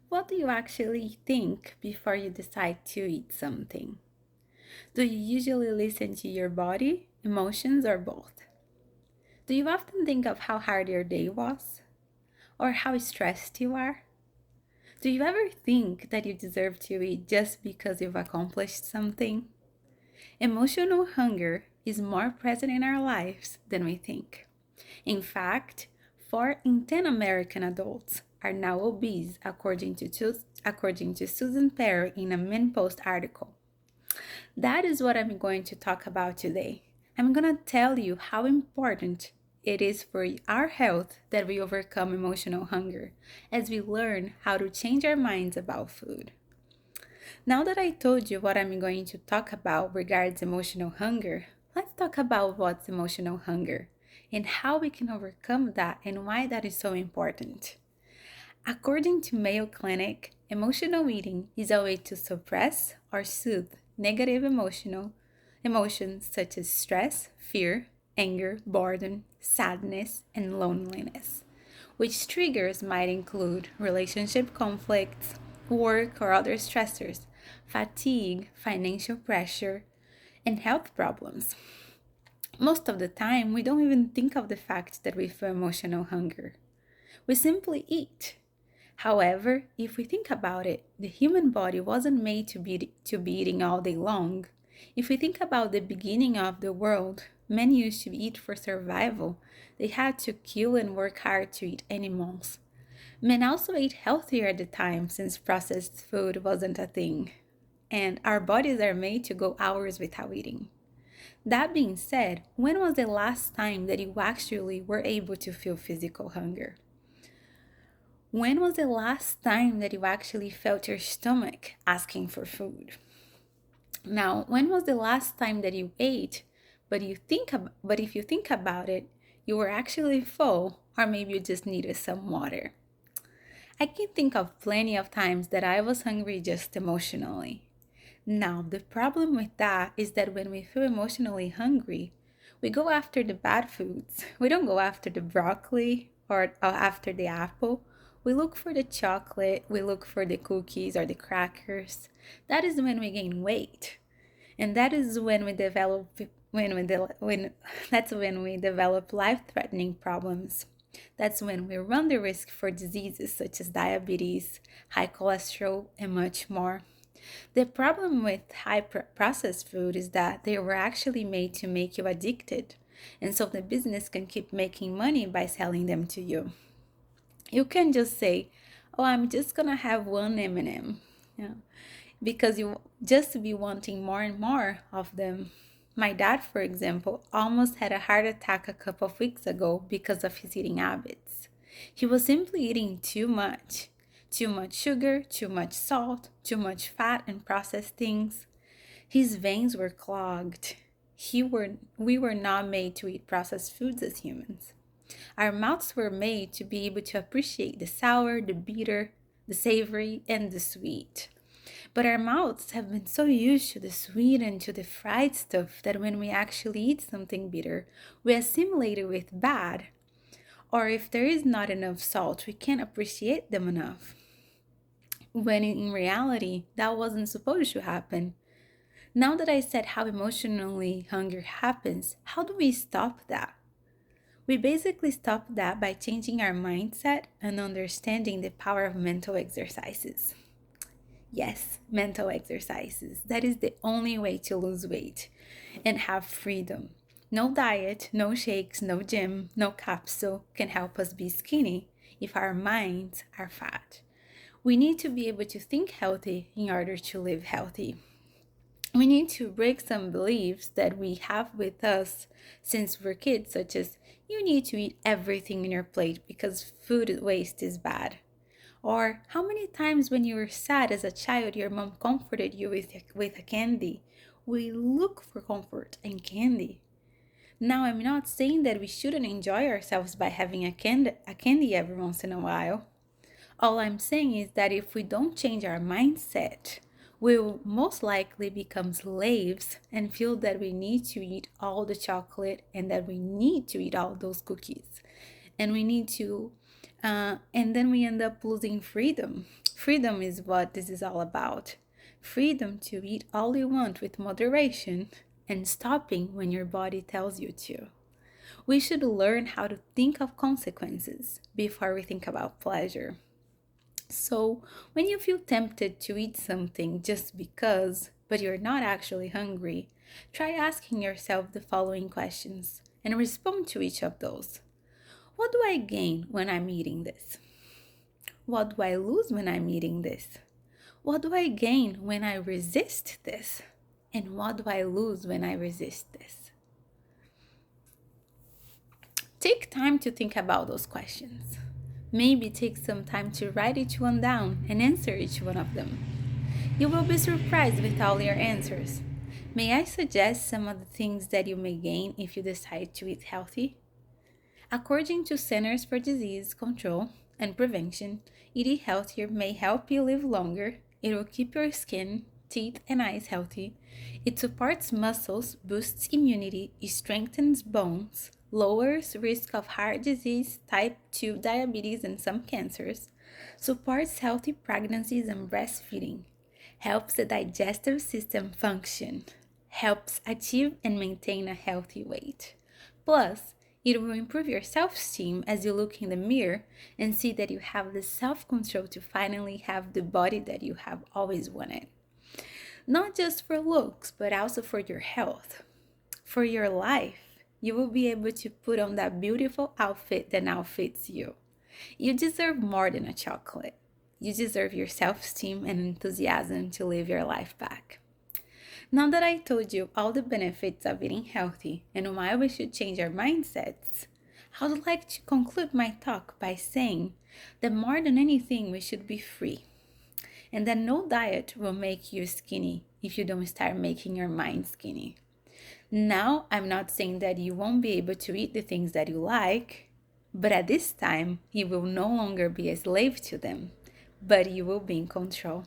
What do you actually think before you decide to eat something? Do you usually listen to your body, emotions, or both? Do you often think of how hard your day was? Or how stressed you are? Do you ever think that you deserve to eat just because you've accomplished something? Emotional hunger is more present in our lives than we think. In fact, 4 in 10 American adults are now obese, according to Susan Perry in a MinnPost article. That is what I'm going to talk about today. I'm going to tell you how important it is for our health that we overcome emotional hunger as we learn how to change our minds about food. Now that I told you what I'm going to talk about regards emotional hunger, let's talk about what's emotional hunger and how we can overcome that and why that is so important. According to Mayo Clinic, emotional eating is a way to suppress or soothe negative emotions such as stress, fear, anger, boredom, sadness, and loneliness, which triggers might include relationship conflicts, work or other stressors, fatigue, financial pressure, and health problems. Most of the time, we don't even think of the fact that we feel emotional hunger. We simply eat. However, if we think about it, the human body wasn't made to be eating all day long. If we think about the beginning of the world, men used to eat for survival. They had to kill and work hard to eat animals. Men also ate healthier at the time since processed food wasn't a thing. And our bodies are made to go hours without eating. That being said, when was the last time that you actually were able to feel physical hunger? When was the last time that you actually felt your stomach asking for food? Now, when was the last time that you ate, but if you think about it, you were actually full, or maybe you just needed some water? I can think of plenty of times that I was hungry just emotionally. Now, the problem with that is that when we feel emotionally hungry, we go after the bad foods. We don't go after the broccoli or after the apple. We look for the chocolate, we look for the cookies or the crackers. That is when we gain weight. And that is when we develop when that's when we develop life-threatening problems. That's when we run the risk for diseases such as diabetes, high cholesterol, and much more. The problem with processed food is that they were actually made to make you addicted, and so the business can keep making money by selling them to you. You can just say, "Oh, I'm just gonna have one M&M," yeah, because you just be wanting more and more of them. My dad, for example, almost had a heart attack a couple of weeks ago because of his eating habits. He was simply eating too much. Too much sugar, too much salt, too much fat and processed things. His veins were clogged. We were not made to eat processed foods as humans. Our mouths were made to be able to appreciate the sour, the bitter, the savory, and the sweet. But our mouths have been so used to the sweet and to the fried stuff that when we actually eat something bitter, we assimilate it with bad. Or if there is not enough salt, we can't appreciate them enough. When in reality, that wasn't supposed to happen. Now that I said how emotionally hunger happens, how do we stop that? We basically stop that by changing our mindset and understanding the power of mental exercises. Yes, mental exercises. That is the only way to lose weight and have freedom. No diet, no shakes, no gym, no capsule can help us be skinny if our minds are fat. We need to be able to think healthy in order to live healthy. We need to break some beliefs that we have with us since we're kids, such as you need to eat everything in your plate because food waste is bad. Or how many times when you were sad as a child, your mom comforted you with a candy? We look for comfort in candy. Now, I'm not saying that we shouldn't enjoy ourselves by having a candy every once in a while. All I'm saying is that if we don't change our mindset, we will most likely become slaves and feel that we need to eat all the chocolate and that we need to eat all those cookies. And we need to And then we end up losing freedom. Freedom is what this is all about. Freedom to eat all you want with moderation and stopping when your body tells you to. We should learn how to think of consequences before we think about pleasure. So, when you feel tempted to eat something just because, but you're not actually hungry, try asking yourself the following questions and respond to each of those. What do I gain when I'm eating this? What do I lose when I'm eating this? What do I gain when I resist this? And what do I lose when I resist this? Take time to think about those questions. Maybe take some time to write each one down and answer each one of them. You will be surprised with all your answers. May I suggest some of the things that you may gain if you decide to eat healthy? According to Centers for Disease Control and Prevention, eating healthier may help you live longer. It will keep your skin, teeth, and eyes healthy. It supports muscles, boosts immunity, strengthens bones, lowers risk of heart disease, type 2 diabetes, and some cancers, supports healthy pregnancies and breastfeeding, helps the digestive system function, helps achieve and maintain a healthy weight. Plus, it will improve your self-esteem as you look in the mirror and see that you have the self-control to finally have the body that you have always wanted. Not just for looks, but also for your health, for your life. You will be able to put on that beautiful outfit that now fits you. You deserve more than a chocolate. You deserve your self-esteem and enthusiasm to live your life back. Now that I told you all the benefits of eating healthy and why we should change our mindsets, I would like to conclude my talk by saying that more than anything, we should be free, and that no diet will make you skinny if you don't start making your mind skinny. Now, I'm not saying that you won't be able to eat the things that you like, but at this time, you will no longer be a slave to them, but you will be in control.